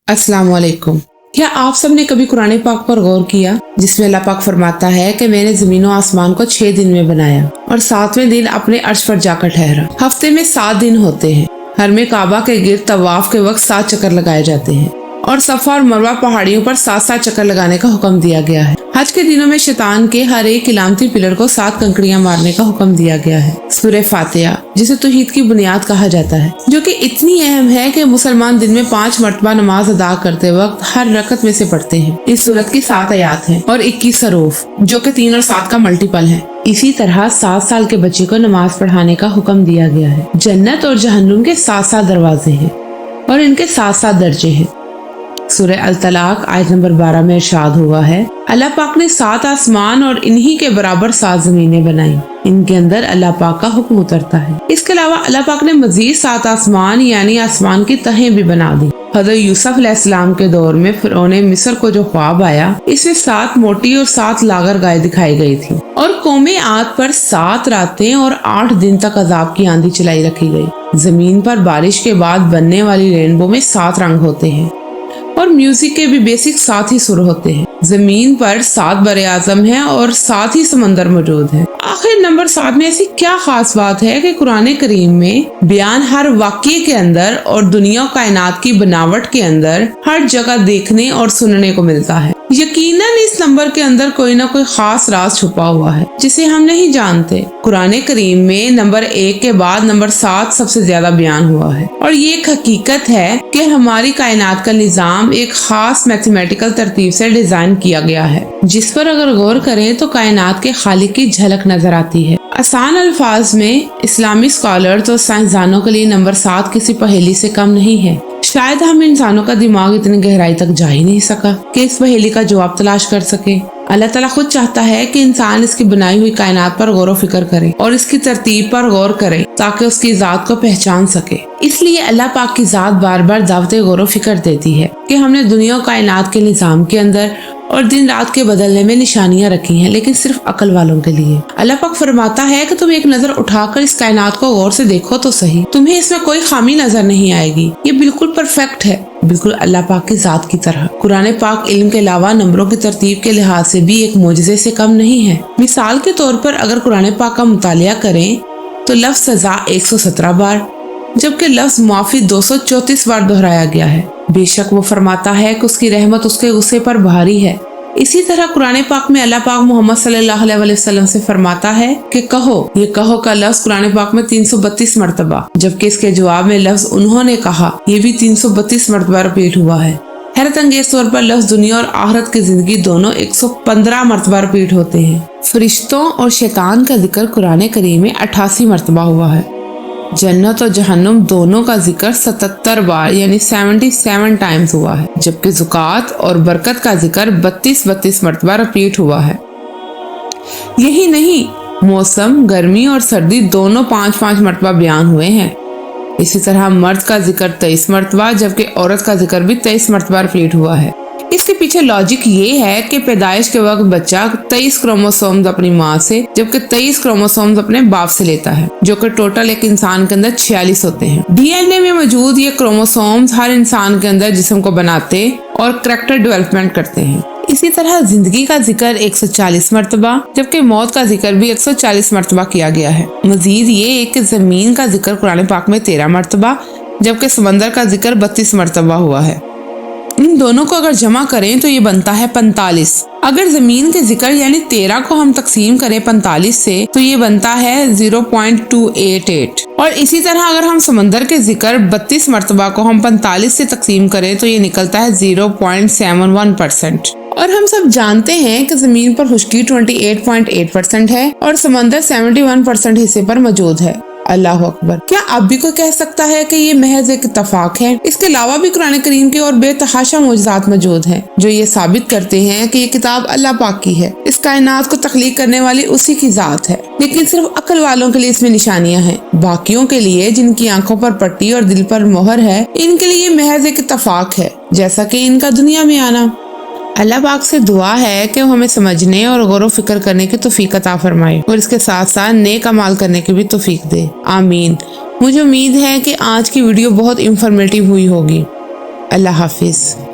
अस्सलाम वालेकुम। क्या आप सब ने कभी कुरान पाक पर गौर किया जिसमें अल्लाह पाक फरमाता है कि मैंने जमीन और आसमान को 6 दिन में बनाया और 7वें दिन अपने अर्श पर जाकर ठहरा। हफ्ते में 7 दिन होते हैं। हर में काबा के गिर्द तवाफ के वक्त 7 चक्कर लगाए जाते हैं और सफा और मरवा पहाड़ियों पर 7-7 चक्कर लगाने का हुक्म दिया गया है। हज के दिनों में शैतान के हर एक इलामती पिलर को 7 कंकड़ियां मारने का हुक्म दिया गया है। सूरह फातिहा, जिसे तौहीद की बुनियाद कहा जाता है, जो कि इतनी अहम है कि मुसलमान दिन में 5 मरतबा नमाज अदा करते वक्त हर रकत में से पढ़ते हैं। इस सूरत की 7 आयात हैं और 21 हरूफ, जो कि 3 और 7 का मल्टीपल है। इसी तरह 7 साल के बच्चे को नमाज पढ़ाने का हुक्म दिया गया है। जन्नत और जहन्नुम के 7-7 दरवाजे हैं और इनके 7-7 दर्जे हैं। सूरह अल तलाक आयत नंबर 12 में इरशाद हुआ है, अल्लाह पाक ने 7 आसमान और इन्हीं के बराबर 7 जमीनें बनाई। इनके अंदर अल्लाह पाक का हुक्म उतरता है। इसके अलावा अल्लाह पाक ने मजीद 7 आसमान यानी आसमान की तहें भी बना दी। हज़रत यूसुफ अलैहिस्सलाम के दौर में फिरौन मिस्र को जो ख्वाब आया, इसमें 7 मोटी और 7 लागर गाय दिखाई गई थी और कौमे आद पर 7 रातें और 8 दिन तक अजाब की आंधी चलाई रखी गई। जमीन पर बारिश के बाद बनने वाली रेनबो में 7 रंग होते हैं और म्यूजिक के भी बेसिक 7 ही सुर होते हैं। जमीन पर 7 बरे आजम है और 7 ही समंदर मौजूद है। आखिर नंबर 7 में ऐसी क्या खास बात है कि कुरान करीम में बयान हर वाक़ये के अंदर और दुनिया कायनात की बनावट के अंदर हर जगह देखने और सुनने को मिलता है। यकीनन इस नंबर के अंदर कोई ना कोई खास राज छुपा हुआ है जिसे हम नहीं जानते। कुरान करीम में नंबर 1 के बाद नंबर 7 सबसे ज्यादा बयान हुआ है और ये एक हकीकत है कि हमारी कायनात का निजाम एक खास मैथमेटिकल तरतीब से डिजाइन किया गया है, जिस पर अगर गौर करें तो कायनात के खालिक की झलक नजर आती है। आसान अल्फाज में इस्लामी स्कॉलर्स और साइंसदानों के लिए नंबर 7 किसी पहेली से कम नहीं है। शायद हम इंसानों का दिमाग इतनी गहराई तक जा ही नहीं सका कि इस पहेली का जवाब तलाश कर सके। अल्लाह ताला खुद चाहता है कि इंसान इसकी बनाई हुई कायनात पर गौर व फिक्र करे और इसकी तरतीब पर गौर करे ताकि उसकी जात को पहचान सके। इसलिए अल्लाह पाक की जात बार बार दावत गौर व फिक्र देती है कि हमने दुनिया कायनात के निजाम के अंदर और दिन रात के बदलने में निशानियां रखी हैं, लेकिन सिर्फ अकल वालों के लिए। अल्लाह पाक फरमाता है कि तुम एक नजर उठाकर इस कायनात को गौर से देखो तो सही, तुम्हें इसमें कोई खामी नजर नहीं आएगी। ये बिल्कुल परफेक्ट है, बिल्कुल अल्लाह पाक की जात की तरह। कुरान पाक इल्म के अलावा नंबरों की तरतीब के लिहाज से भी एक मोजज़े से कम नहीं है। मिसाल के तौर पर अगर कुरान पाक का मुतालिया करें तो लफ्ज सजा 117 बार, जबकि लफ्ज माफी 234 बार दोहराया गया है। बेशक वो फरमाता है कि उसकी रहमत उसके गुस्से पर भारी है। इसी तरह कुरान पाक में अल्लाह पाक मोहम्मद सल्लल्लाहु अलैहि वसल्लम से फरमाता है कि कहो। ये कहो का लफ्ज कुरान पाक में 332 मरतबा, जबकि इसके जवाब में लफ्ज उन्होंने कहा ये भी 332 मरतबा रिपीट हुआ है। हैरत अंगेज तौर पर लफ्ज दुनिया और आखिरत की जिंदगी दोनों 115 मरतबा रिपीट होते हैं। फरिश्तों और शैतान का जिक्र कुरान करीम में 88 मरतबा हुआ है। जन्नत और जहन्नुम दोनों का जिक्र 77 बार यानी 77 टाइम्स हुआ है, जबकि ज़ुकात और बरकत का जिक्र 32 मरतबा रिपीट हुआ है। यही नहीं, मौसम गर्मी और सर्दी दोनों 5-5 मरतबा बयान हुए हैं। इसी तरह मर्द का जिक्र 23 मरतबा, जबकि औरत का जिक्र भी 23 मरतबा रिपीट हुआ है। इसके पीछे लॉजिक ये है कि पैदाइश के वक्त बच्चा 23 क्रोमोसोम्स अपनी माँ से, जबकि 23 क्रोमोसोम्स अपने बाप से लेता है, जो कि टोटल एक इंसान के अंदर 46 होते हैं। डीएनए में मौजूद ये क्रोमोसोम्स हर इंसान के अंदर जिस्म को बनाते और कैरेक्टर डेवलपमेंट करते हैं। इसी तरह जिंदगी का जिक्र 140 मरतबा, जबकि मौत का जिक्र भी 140 मरतबा किया गया है। मजीद ये कि जमीन का जिक्र कुरान पाक में 13 मरतबा, जबकि समंदर का जिक्र 32 मरतबा हुआ है। इन दोनों को अगर जमा करें तो ये बनता है 45। अगर जमीन के जिक्र यानी 13 को हम तकसीम करें 45 से तो ये बनता है 0.288। और इसी तरह अगर हम समंदर के जिक्र 32 मरतबा को हम 45 से तकसीम करें तो ये निकलता है 0.71%। और हम सब जानते हैं कि जमीन पर खुश्की 28.8% है और समंदर 71% हिस्से पर मौजूद है। अल्लाह अकबर। क्या अब भी कोई कह सकता है कि ये महज एक इत्तफाक है? इसके अलावा भी कुरान करीम के और बेतहाशा मौजज़ात मौजूद हैं जो ये साबित करते हैं कि ये किताब अल्लाह पाक की है। इस कायनात को तख्लीक करने वाली उसी की जात है, लेकिन सिर्फ अकल वालों के लिए इसमें निशानियां हैं। बाकियों के लिए, जिनकी आंखों पर पट्टी और दिल पर मोहर है, इनके लिए महज एक इत्तफाक है, जैसा कि इनका दुनिया में आना। अल्लाह पाक से दुआ है कि वो हमें समझने और गौर व फिक्र करने की तौफीक अता फरमाए और इसके साथ साथ नेक अमाल करने की भी तौफीक दे। आमीन। मुझे उम्मीद है कि आज की वीडियो बहुत इंफॉर्मेटिव हुई होगी। اللہ حافظ.